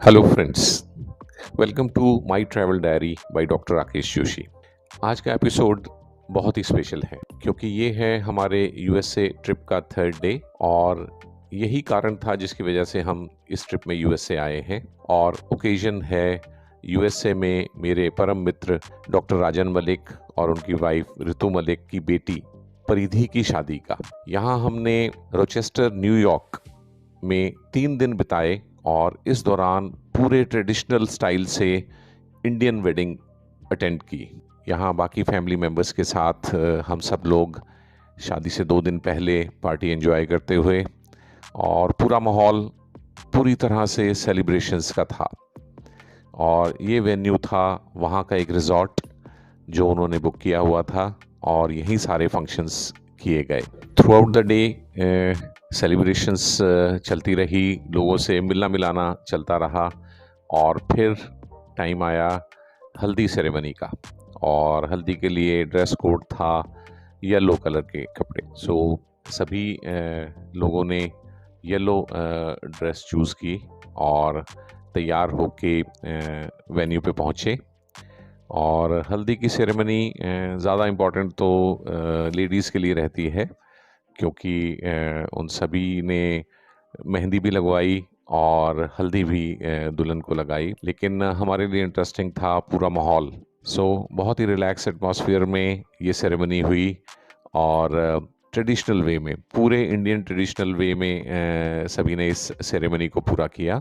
Hello friends, welcome to my travel diary by doctor Rakesh Joshi. आज का episode बहुत ही special है क्योंकि ये है हमारे यूएसए ट्रिप का थर्ड डे और यही कारण था जिसकी वजह से हम इस ट्रिप में यूएसए आए हैं। और ओकेजन है यूएसए में मेरे परम मित्र डॉक्टर राजन मलिक और उनकी वाइफ ऋतु मलिक की बेटी परिधि की शादी का। यहाँ हमने रोचेस्टर न्यूयॉर्क में 3 दिन बिताए और इस दौरान पूरे ट्रेडिशनल स्टाइल से इंडियन वेडिंग अटेंड की। यहाँ बाकी फैमिली मेम्बर्स के साथ हम सब लोग शादी से 2 दिन पहले पार्टी एंजॉय करते हुए और पूरा माहौल पूरी तरह से सेलिब्रेशंस का था। और ये वेन्यू था वहाँ का एक रिजॉर्ट जो उन्होंने बुक किया हुआ था और यहीं सारे फंक्शंस किए गए। Through out the day celebrations चलती रही, लोगों से मिलना मिलाना चलता रहा और फिर टाइम आया हल्दी सेरेमनी का। और हल्दी के लिए ड्रेस कोड था येलो कलर के कपड़े। सो सभी लोगों ने येलो ड्रेस चूज़ की और तैयार होके वेन्यू पे पहुँचे। और हल्दी की सेरेमनी ज़्यादा इम्पॉर्टेंट तो लेडीज़ के लिए रहती है क्योंकि उन सभी ने मेहंदी भी लगवाई और हल्दी भी दुल्हन को लगाई। लेकिन हमारे लिए इंटरेस्टिंग था पूरा माहौल। बहुत ही रिलैक्स एटमॉस्फेयर में ये सेरेमनी हुई और ट्रेडिशनल वे में, पूरे इंडियन ट्रेडिशनल वे में सभी ने इस सेरेमनी को पूरा किया।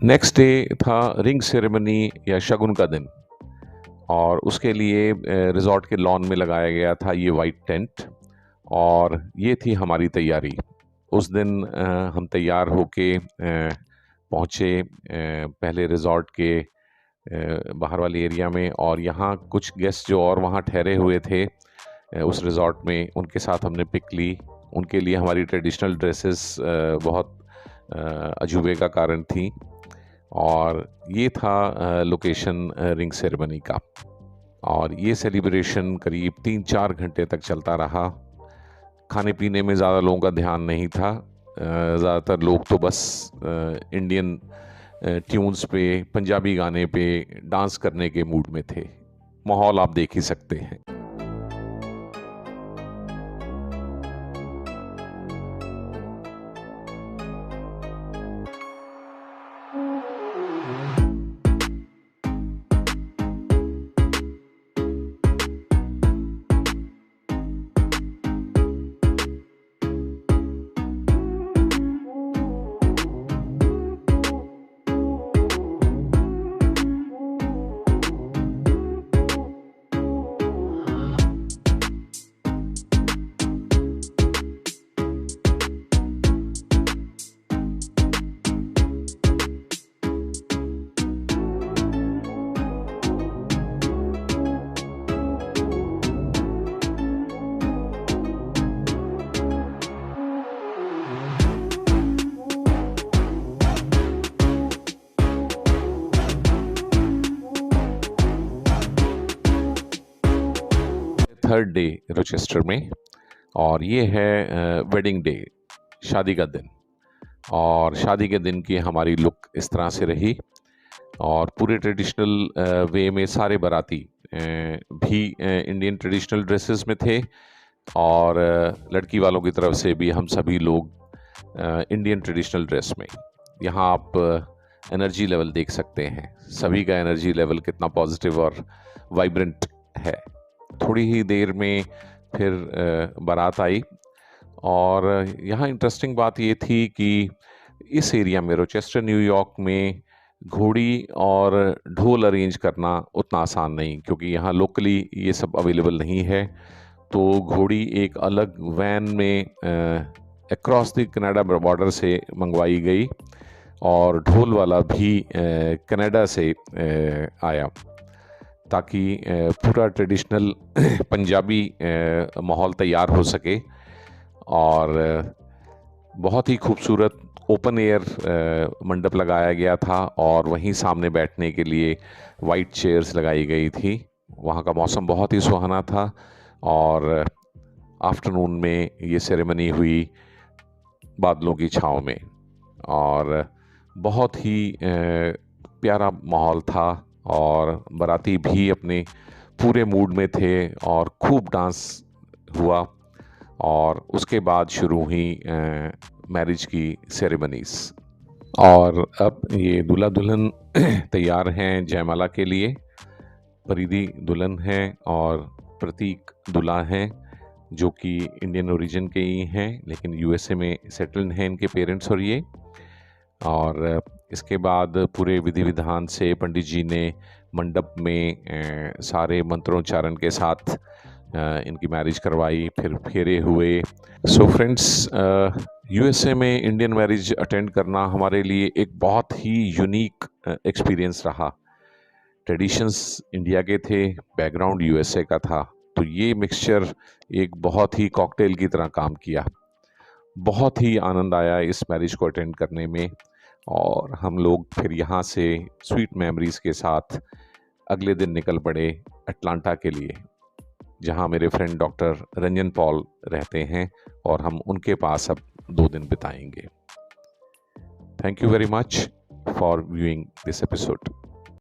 नेक्स्ट डे था रिंग सेरेमनी या शगुन का दिन और उसके लिए रिजॉर्ट के लॉन में लगाया गया था ये वाइट टेंट और ये थी हमारी तैयारी। उस दिन हम तैयार होके पहुँचे पहले रिजॉर्ट के बाहर वाले एरिया में और यहाँ कुछ गेस्ट जो और वहाँ ठहरे हुए थे उस रिजॉर्ट में, उनके साथ हमने पिक ली। उनके लिए हमारी ट्रेडिशनल ड्रेसेस बहुत अजूबे का कारण थी और ये था लोकेशन रिंग सेरेमनी का। और ये सेलिब्रेशन करीब 3-4 घंटे तक चलता रहा। खाने पीने में ज़्यादा लोगों का ध्यान नहीं था। ज़्यादातर लोग तो बस इंडियन ट्यून्स पे, पंजाबी गाने पे डांस करने के मूड में थे। माहौल आप देख ही सकते हैं। थर्ड डे रोचेस्टर में और ये है वेडिंग डे, शादी का दिन। और शादी के दिन की हमारी लुक इस तरह से रही और पूरे ट्रेडिशनल वे में सारे बाराती भी इंडियन ट्रेडिशनल ड्रेसेस में थे और लड़की वालों की तरफ से भी हम सभी लोग इंडियन ट्रेडिशनल ड्रेस में। यहाँ आप एनर्जी लेवल देख सकते हैं, सभी का एनर्जी लेवल कितना पॉजिटिव और वाइब्रेंट है। थोड़ी ही देर में फिर बारात आई और यहाँ इंटरेस्टिंग बात ये थी कि इस एरिया में रोचेस्टर न्यूयॉर्क में घोड़ी और ढोल अरेंज करना उतना आसान नहीं, क्योंकि यहाँ लोकली ये सब अवेलेबल नहीं है। तो घोड़ी एक अलग वैन में अक्रॉस द कनाडा बॉर्डर से मंगवाई गई और ढोल वाला भी कनाडा से आया ताकि पूरा ट्रेडिशनल पंजाबी माहौल तैयार हो सके। और बहुत ही खूबसूरत ओपन एयर मंडप लगाया गया था और वहीं सामने बैठने के लिए वाइट चेयर्स लगाई गई थी। वहाँ का मौसम बहुत ही सुहाना था और आफ्टरनून में ये सेरेमनी हुई बादलों की छाँव में और बहुत ही प्यारा माहौल था और बाराती भी अपने पूरे मूड में थे और खूब डांस हुआ और उसके बाद शुरू हुई मैरिज की सेरेमनीज। और अब ये दूल्हा दुल्हन तैयार हैं जयमाला के लिए। परिधि दुल्हन है और प्रतीक दूल्हा हैं, जो कि इंडियन ओरिजिन के ही हैं लेकिन यूएसए में सेटल्ड हैं इनके पेरेंट्स और ये। और इसके बाद पूरे विधि विधान से पंडित जी ने मंडप में सारे मंत्रोच्चारण के साथ इनकी मैरिज करवाई, फिर फेरे हुए। सो फ्रेंड्स, यूएसए में इंडियन मैरिज अटेंड करना हमारे लिए एक बहुत ही यूनिक एक्सपीरियंस रहा। ट्रेडिशंस इंडिया के थे, बैकग्राउंड यूएसए का था, तो ये मिक्सचर एक बहुत ही कॉकटेल की तरह काम किया। बहुत ही आनंद आया इस मैरिज को अटेंड करने में और हम लोग फिर यहाँ से स्वीट मेमोरीज के साथ अगले दिन निकल पड़े अटलांटा के लिए, जहाँ मेरे फ्रेंड डॉक्टर रंजन पॉल रहते हैं और हम उनके पास अब 2 दिन बिताएंगे। Thank you very much for viewing this episode.